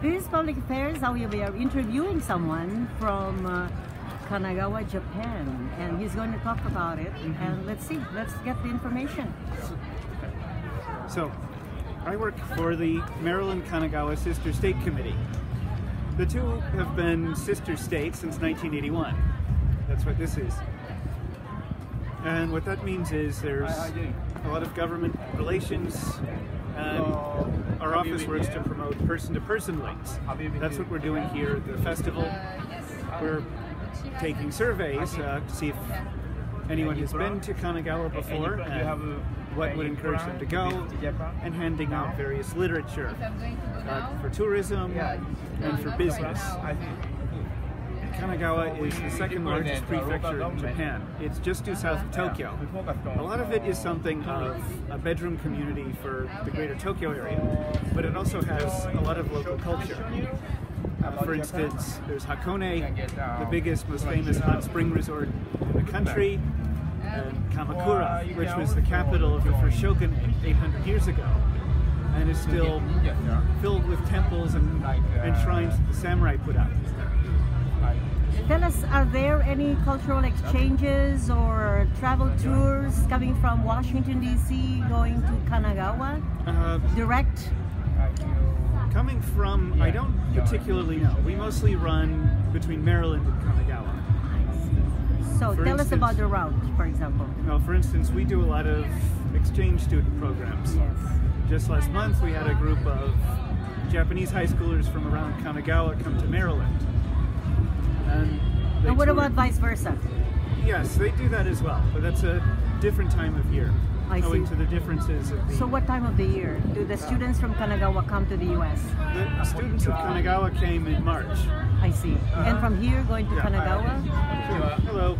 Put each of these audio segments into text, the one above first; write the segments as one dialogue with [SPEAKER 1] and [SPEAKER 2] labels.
[SPEAKER 1] This is Public Affairs. We are interviewing someone from Kanagawa, Japan, and he's going to talk about it. And let's get the information.
[SPEAKER 2] So, I work for the Maryland Kanagawa Sister State Committee. The two have been sister states since 1981. That's what this is. And what that means is there's a lot of government relations, and our office works to promote person-to-person links. That's what we're doing here at the festival. We're taking surveys to see if anyone has been to Kanagawa before and what would encourage them to go, and handing out various literature for tourism and for business. Kanagawa is the second largest prefecture in Japan. It's just due south of Tokyo. A lot of it is something of a bedroom community for the greater Tokyo area, but it also has a lot of local culture. For instance, there's Hakone, the biggest, most famous hot spring resort in the country, and Kamakura, which was the capital of the first shogunate 800 years ago, and is still filled with temples and shrines that the samurai put up.
[SPEAKER 1] Tell us, are there any cultural exchanges or travel tours coming from Washington, D.C. going to Kanagawa? Direct?
[SPEAKER 2] Coming from, I don't particularly know. We mostly run between Maryland and Kanagawa.
[SPEAKER 1] So tell us about the route, for example.
[SPEAKER 2] Well, for instance, we do a lot of exchange student programs.
[SPEAKER 1] Yes.
[SPEAKER 2] Just last month, we had a group of Japanese high schoolers from around Kanagawa come to Maryland. And
[SPEAKER 1] what about vice versa?
[SPEAKER 2] Yes, they do that as well, but that's a different time of year, owing to the differences of the...
[SPEAKER 1] So what time of the year do the students from Kanagawa come to the U.S.?
[SPEAKER 2] The students of Kanagawa came in March.
[SPEAKER 1] I see. And from here, going to Kanagawa?
[SPEAKER 2] Sure. Hello.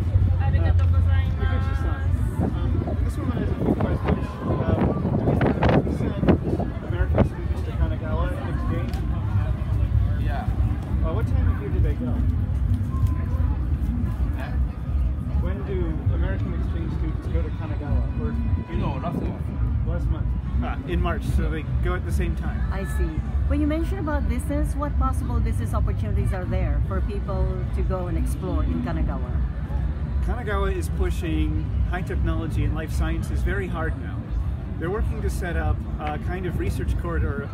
[SPEAKER 2] This woman has a few questions. Do we send American students to Kanagawa in exchange? Yeah. What time of year do they go? When do American exchange students go to Kanagawa? Or, last month. In March, so they go at the same time.
[SPEAKER 1] I see. When you mention about business, what possible business opportunities are there for people to go and explore in Kanagawa?
[SPEAKER 2] Kanagawa is pushing high technology and life sciences very hard now. They're working to set up a kind of research corridor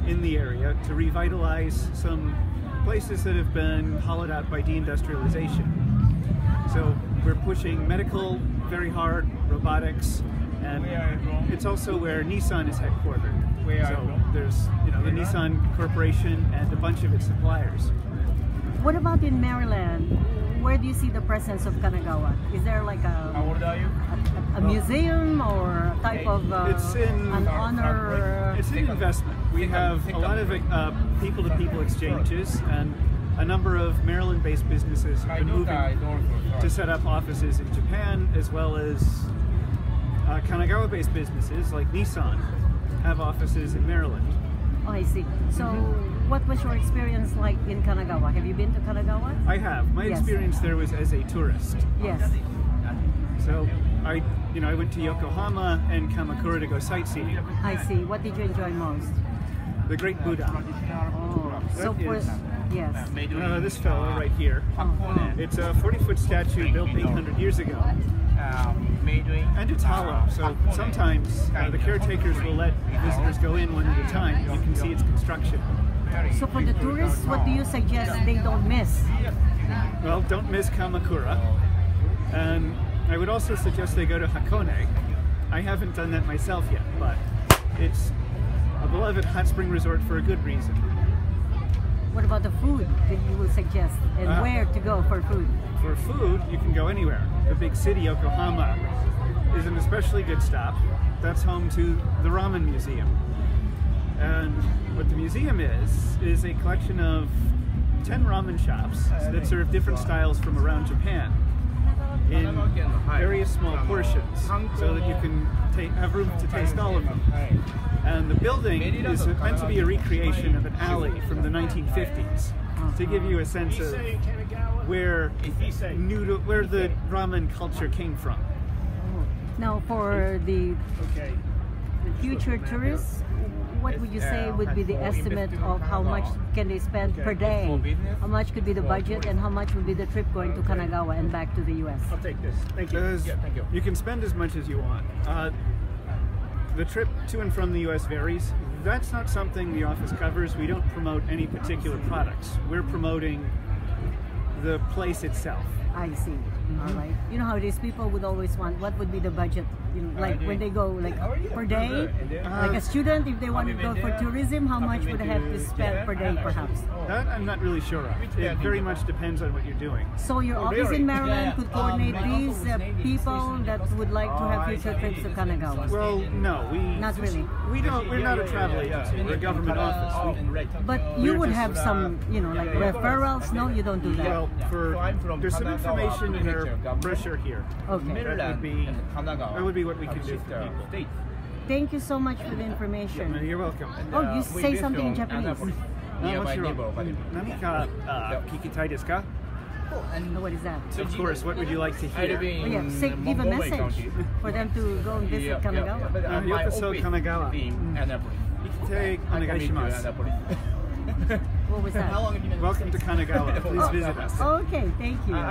[SPEAKER 2] in the area to revitalize some places that have been hollowed out by deindustrialization. So we're pushing medical very hard, robotics, and it's also where Nissan is headquartered. So there's the Nissan Corporation and a bunch of its suppliers.
[SPEAKER 1] What about in Maryland? Where do you see the presence of Kanagawa? Is there like a museum or a type of an honor?
[SPEAKER 2] It's an investment. We have a lot of people-to-people exchanges, and a number of Maryland-based businesses have been moving to set up offices in Japan, as well as Kanagawa-based businesses like Nissan have offices in Maryland.
[SPEAKER 1] Oh, I see. So what was your experience like in Kanagawa? Have you been to Kanagawa?
[SPEAKER 2] I have. My experience there was as a tourist.
[SPEAKER 1] Yes.
[SPEAKER 2] So I went to Yokohama and Kamakura to go sightseeing.
[SPEAKER 1] I see. What did you enjoy most?
[SPEAKER 2] The Great Buddha.
[SPEAKER 1] Oh, so yes.
[SPEAKER 2] This fellow right here. It's a 40-foot statue built 800 years ago. And it's hollow, so sometimes the caretakers will let visitors go in one at a time. You can see its construction.
[SPEAKER 1] So for the tourists, what do you suggest they don't miss?
[SPEAKER 2] Well, don't miss Kamakura. And I would also suggest they go to Hakone. I haven't done that myself yet, but it's a beloved hot spring resort for a good reason.
[SPEAKER 1] What about the food that you would suggest, and where to go for food?
[SPEAKER 2] For food, you can go anywhere. The big city, Yokohama, is an especially good stop. That's home to the Ramen Museum. And what the museum is a collection of 10 ramen shops that serve different styles from around Japan in various small portions, so that you can have room to taste all of them. And the building is meant to be a recreation of an alley from the 1950s, to give you a sense of where the ramen culture came from.
[SPEAKER 1] Now, for the future tourists, what would you say would be the estimate of how much can they spend per day? How much could be the budget, and how much would be the trip going to Kanagawa and back to the U.S.?
[SPEAKER 3] I'll take this. Thank you.
[SPEAKER 2] Thank you. You can spend as much as you want. The trip to and from the U.S. varies. That's not something the office covers. We don't promote any particular products. We're promoting the place itself.
[SPEAKER 1] I see. All right. You know how it is. People would always want what would be the budget, you know, like when they go like per day. Like a student, if they want to go for tourism, how much would they have to spend per day, perhaps?
[SPEAKER 2] That I'm not really sure of. It very much depends on what you're doing.
[SPEAKER 1] So your office in Maryland could coordinate these people that would like to have future trips to Kanagawa?
[SPEAKER 2] Well, no,
[SPEAKER 1] not really.
[SPEAKER 2] We don't. We're not a travel agency. We're a government office.
[SPEAKER 1] But you would have some, you know, like referrals. No, you don't do that.
[SPEAKER 2] Well, there's some information in our brochure here.
[SPEAKER 1] Okay.
[SPEAKER 2] That would be what we could do for people.
[SPEAKER 1] Thank you so much for the information.
[SPEAKER 2] Yeah, you're welcome.
[SPEAKER 1] Oh, you say something in Japanese.
[SPEAKER 2] Kikitai desu ka?
[SPEAKER 1] What is that?
[SPEAKER 2] Of course, what would you like to hear?
[SPEAKER 1] Oh, yeah, give a message for them to go and visit Kanagawa.
[SPEAKER 2] Yokoso Kanagawa. Ikitai onegaishimasu.
[SPEAKER 1] What was that?
[SPEAKER 2] Welcome to Kanagawa. Please visit us.
[SPEAKER 1] Okay, thank you.